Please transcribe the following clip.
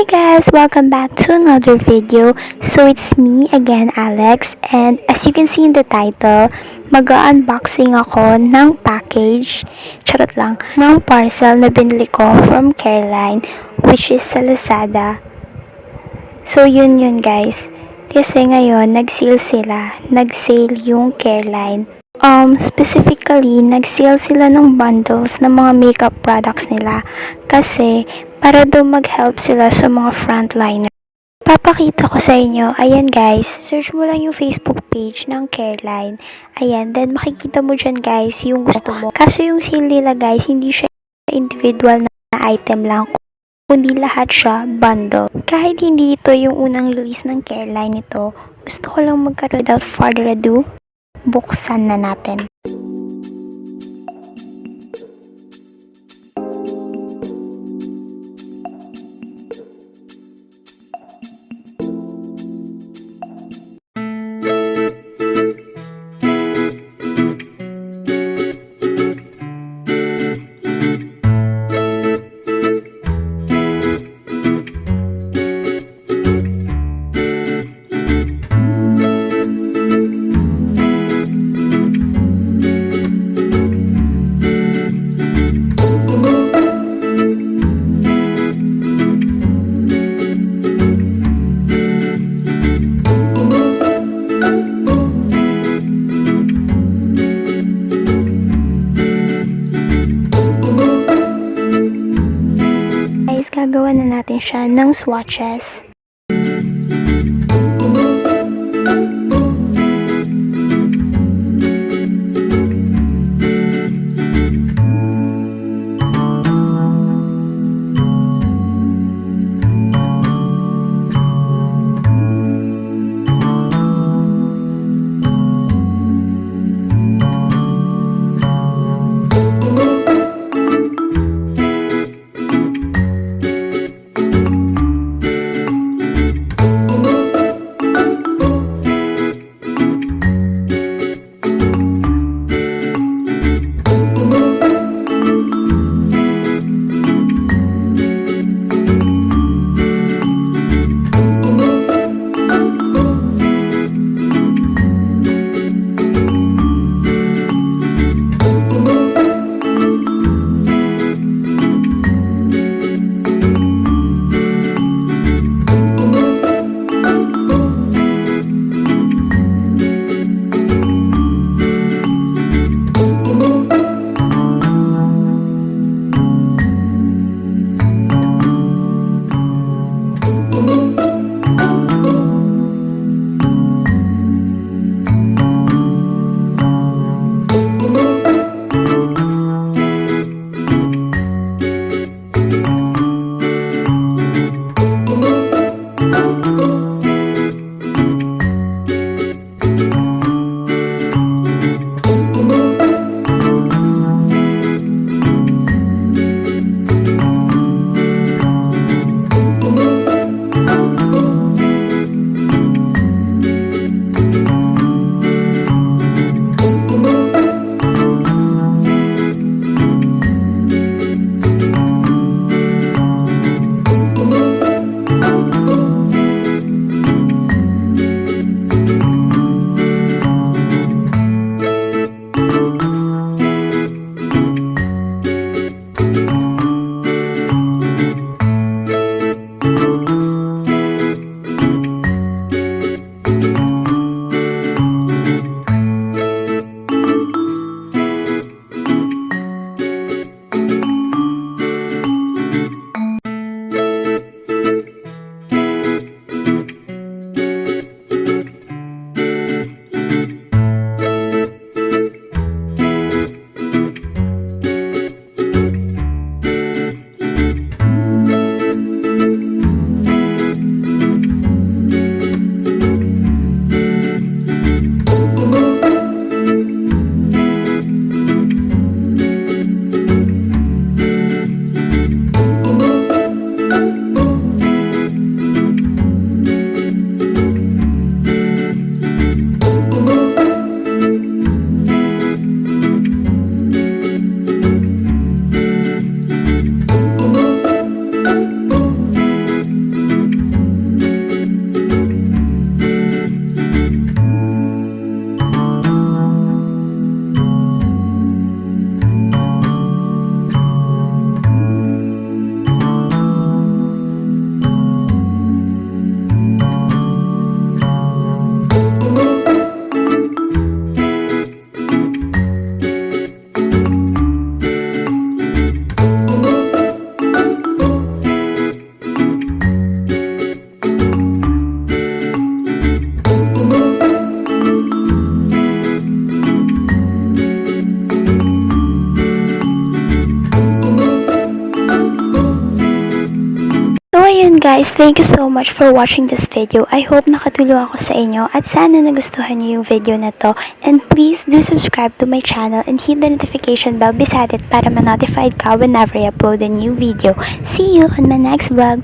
Hi guys! Welcome back to another video. So it's me again, Alex, and as you can see in the title, mag-unboxing ako ng package, charot lang, ng parcel na binili ko from Careline, which is sa Lazada. So yun guys, kasi ngayon nag-sale sila, nag-sale yung Careline. Specifically, nag-sale sila ng bundles ng mga makeup products nila kasi para daw mag-help sila sa mga frontliner. Papakita ko sa inyo. Ayan guys, search mo lang yung Facebook page ng Careline. Ayan, then makikita mo dyan guys yung gusto mo. Kaso yung sale nila guys, hindi siya individual na item lang, kundi lahat siya bundle. Kahit hindi ito yung unang release ng Careline ito, gusto ko lang magkaroon without further ado. Buksan na natin. Gagawa na natin siya ng swatches. guys, thank you so much for watching this video. I hope nakatulong ako sa inyo at sana nagustuhan niyo yung video na to. And please do subscribe to my channel and hit the notification bell beside it para ma-notified ka whenever I upload a new video. See you on my next vlog.